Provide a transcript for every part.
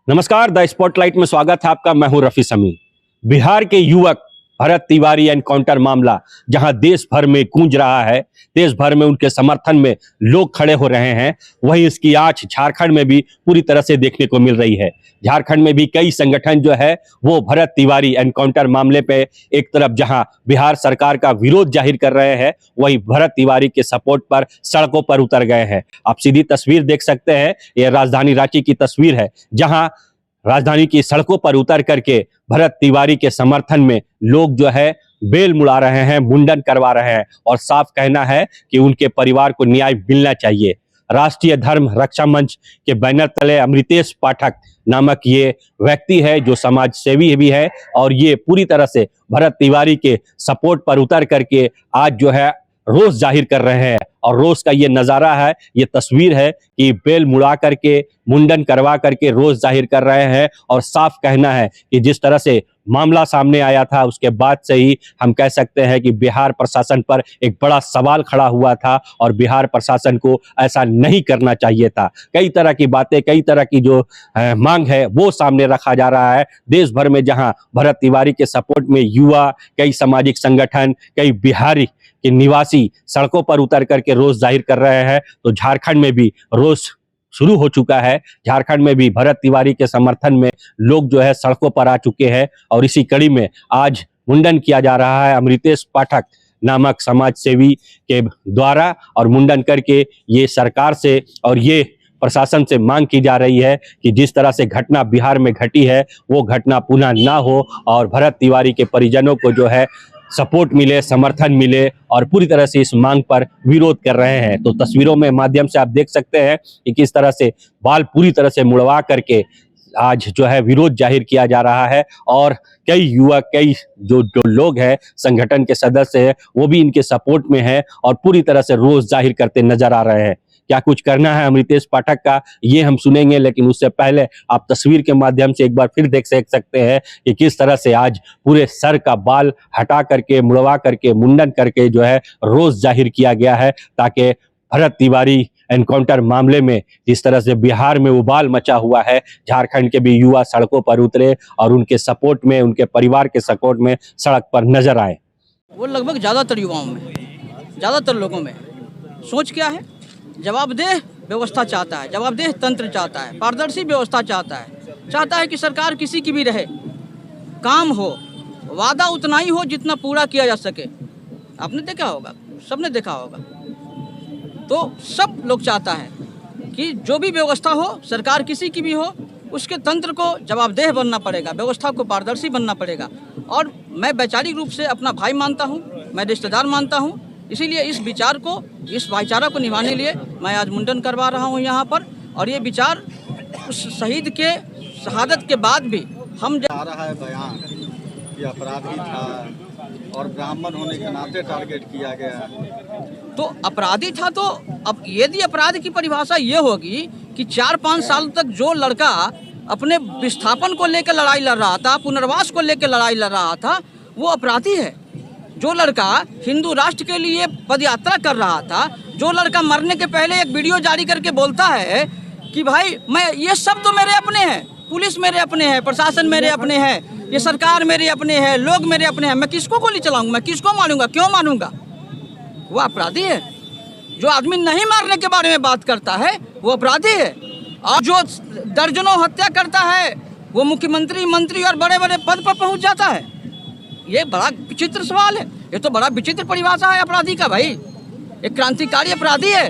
नमस्कार, the spotlight में स्वागत है आपका। मैं हूं रफी समी। बिहार के युवक भरत तिवारी एनकाउंटर मामला जहां देश भर में गूंज रहा है, देश भर में उनके समर्थन में लोग खड़े हो रहे हैं, वहीं इसकी आंच झारखंड में भी पूरी तरह से देखने को मिल रही है। झारखंड में भी कई संगठन जो है वो भरत तिवारी एनकाउंटर मामले पे एक तरफ जहां बिहार सरकार का विरोध जाहिर कर रहे हैं, वहीं भरत तिवारी के सपोर्ट पर सड़कों पर उतर गए हैं। आप सीधी तस्वीर देख सकते हैं, यह राजधानी रांची की तस्वीर है जहां राजधानी की सड़कों पर उतर करके भरत तिवारी के समर्थन में लोग जो है बेल मुड़ा रहे हैं, मुंडन करवा रहे हैं और साफ कहना है कि उनके परिवार को न्याय मिलना चाहिए। राष्ट्रीय धर्म रक्षा मंच के बैनर तले अमृतेश पाठक नामक ये व्यक्ति है जो समाज सेवी भी है और ये पूरी तरह से भरत तिवारी के सपोर्ट पर उतर करके आज जो है रोष जाहिर कर रहे हैं। और रोष का ये नज़ारा है, ये तस्वीर है कि बेल मुड़ा करके, मुंडन करवा करके रोष जाहिर कर रहे हैं। और साफ कहना है कि जिस तरह से मामला सामने आया था उसके बाद से ही हम कह सकते हैं कि बिहार प्रशासन पर एक बड़ा सवाल खड़ा हुआ था और बिहार प्रशासन को ऐसा नहीं करना चाहिए था। कई तरह की बातें, कई तरह की जो मांग है वो सामने रखा जा रहा है। देश भर में जहां भरत तिवारी के सपोर्ट में युवा, कई सामाजिक संगठन, कई बिहारी के निवासी सड़कों पर उतर करके रोष जाहिर कर रहे हैं, तो झारखंड में भी रोष शुरू हो चुका है। झारखंड में भी भरत तिवारी के समर्थन में लोग जो है सड़कों पर आ चुके हैं और इसी कड़ी में आज मुंडन किया जा रहा है अमृतेश पाठक नामक समाज सेवी के द्वारा। और मुंडन करके ये सरकार से और ये प्रशासन से मांग की जा रही है कि जिस तरह से घटना बिहार में घटी है वो घटना पुनः ना हो और भरत तिवारी के परिजनों को जो है सपोर्ट मिले, समर्थन मिले और पूरी तरह से इस मांग पर विरोध कर रहे हैं। तो तस्वीरों में माध्यम से आप देख सकते हैं कि किस तरह से बाल पूरी तरह से मुड़वा करके आज जो है विरोध जाहिर किया जा रहा है। और कई युवक, कई जो लोग हैं, संगठन के सदस्य हैं, वो भी इनके सपोर्ट में हैं और पूरी तरह से रोष जाहिर करते नजर आ रहे हैं। क्या कुछ करना है अमृतेश पाठक का, ये हम सुनेंगे, लेकिन उससे पहले आप तस्वीर के माध्यम से एक बार फिर देख सकते हैं कि किस तरह से आज पूरे सर का बाल हटा करके, मुड़वा करके, मुंडन करके जो है रोष जाहिर किया गया है, ताकि भरत तिवारी एनकाउंटर मामले में जिस तरह से बिहार में उबाल मचा हुआ है, झारखंड के भी युवा सड़कों पर उतरे और उनके सपोर्ट में, उनके परिवार के सपोर्ट में सड़क पर नजर आए। वो लगभग ज़्यादातर युवाओं में, ज़्यादातर लोगों में सोच क्या है, जवाबदेह व्यवस्था चाहता है, जवाबदेह तंत्र चाहता है, पारदर्शी व्यवस्था चाहता है कि सरकार किसी की भी रहे, काम हो, वादा उतना ही हो जितना पूरा किया जा सके। आपने देखा होगा, सबने देखा होगा, तो सब लोग चाहता है कि जो भी व्यवस्था हो, सरकार किसी की भी हो, उसके तंत्र को जवाबदेह बनना पड़ेगा, व्यवस्था को पारदर्शी बनना पड़ेगा। और मैं वैचारिक रूप से अपना भाई मानता हूँ, मैं रिश्तेदार मानता हूँ, इसीलिए इस विचार को, इस भाईचारा को निभाने के लिए मैं आज मुंडन करवा रहा हूँ यहाँ पर। और ये विचार उस शहीद के शहादत के बाद भी हम आ रहा है बयान कि अपराधी था और ब्राह्मण होने के नाते टारगेट किया गया। तो अपराधी था, तो अब यदि अपराध की परिभाषा ये होगी कि 4-5 साल तक जो लड़का अपने विस्थापन को लेकर लड़ाई लड़ रहा था, पुनर्वास को लेकर लड़ाई लड़ रहा था, वो अपराधी है। जो लड़का हिंदू राष्ट्र के लिए पदयात्रा कर रहा था, जो लड़का मरने के पहले एक वीडियो जारी करके बोलता है कि भाई मैं, ये सब तो मेरे अपने हैं, पुलिस मेरे अपने हैं, प्रशासन मेरे अपने हैं, ये सरकार मेरे अपने हैं, लोग मेरे अपने हैं, मैं किसको गोली चलाऊंगा, मैं किसको मारूंगा, क्यों मारूंगा? वो अपराधी है। जो आदमी नहीं मारने के बारे में बात करता है वो अपराधी है। और जो दर्जनों हत्या करता है वो मुख्यमंत्री, मंत्री और बड़े बड़े पद पर पहुंच जाता है। ये बड़ा विचित्र सवाल है, ये तो बड़ा विचित्र परिभाषा है अपराधी का। भाई एक क्रांतिकारी अपराधी है,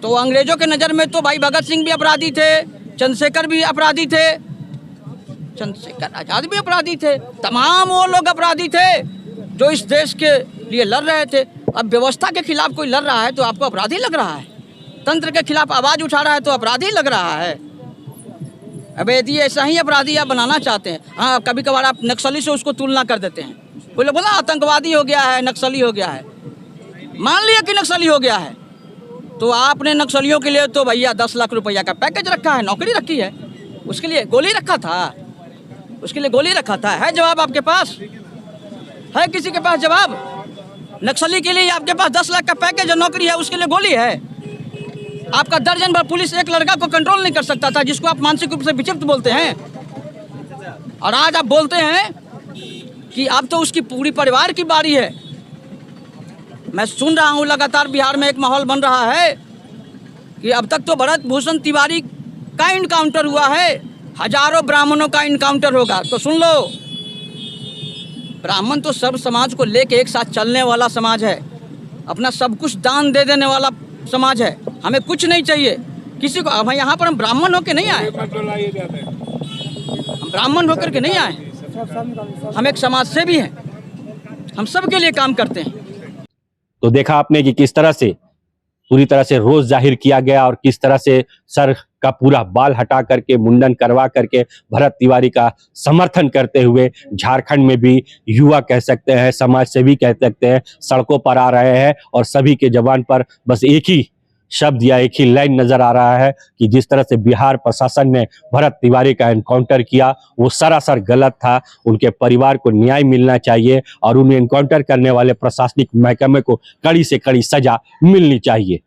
तो अंग्रेजों के नज़र में तो भाई भगत सिंह भी अपराधी थे, चंद्रशेखर भी अपराधी थे, चंद्रशेखर आज़ाद भी अपराधी थे, तमाम वो लोग अपराधी थे जो इस देश के लिए लड़ रहे थे। अब व्यवस्था के खिलाफ कोई लड़ रहा है तो आपको अपराधी लग रहा है, तंत्र के खिलाफ आवाज़ उठा रहा है तो अपराधी लग रहा है। अब यदि ऐसा ही अपराधी आप बनाना चाहते हैं, हाँ कभी कभार आप नक्सली से उसको तुलना कर देते हैं, बोले बोला आतंकवादी हो गया है, नक्सली हो गया है, मान लिया कि नक्सली हो गया है, तो आपने नक्सलियों के लिए तो भैया 10 लाख रुपया का पैकेज रखा है, नौकरी रखी है, उसके लिए गोली रखा था, उसके लिए गोली रखा था। है जवाब आपके पास? है किसी के पास जवाब? नक्सली के लिए आपके पास 10 लाख का पैकेज और नौकरी है, उसके लिए गोली है? आपका दर्जन भर पुलिस एक लड़का को कंट्रोल नहीं कर सकता था, जिसको आप मानसिक रूप से विक्षिप्त बोलते हैं। और आज आप बोलते हैं कि अब तो उसकी पूरी परिवार की बारी है। मैं सुन रहा हूँ लगातार बिहार में एक माहौल बन रहा है कि अब तक तो भरत भूषण तिवारी का इनकाउंटर हुआ है, हजारों ब्राह्मणों का इनकाउंटर होगा। तो सुन लो, ब्राह्मण तो सब समाज को लेके एक साथ चलने वाला समाज है, अपना सब कुछ दान दे देने वाला समाज है। हमें कुछ नहीं चाहिए किसी को। अब यहाँ पर हम ब्राह्मण होकर नहीं आए, हम ब्राह्मण होकर के नहीं आए, हम एक समाज सेवी हैं, हम सब के लिए काम करते हैं। तो देखा आपने कि किस तरह से पूरी तरह से रोष जाहिर किया गया और किस तरह से सर का पूरा बाल हटा करके मुंडन करवा करके भरत तिवारी का समर्थन करते हुए झारखंड में भी युवा कह सकते हैं, समाज सेवी कह सकते हैं, सड़कों पर आ रहे हैं। और सभी के जबान पर बस एक ही शब्द या एक ही लाइन नजर आ रहा है कि जिस तरह से बिहार प्रशासन ने भरत तिवारी का एनकाउंटर किया वो सरासर गलत था। उनके परिवार को न्याय मिलना चाहिए और उन्हें एनकाउंटर करने वाले प्रशासनिक महकमे को कड़ी से कड़ी सजा मिलनी चाहिए।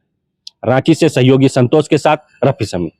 रांची से सहयोगी संतोष के साथ रफी समी।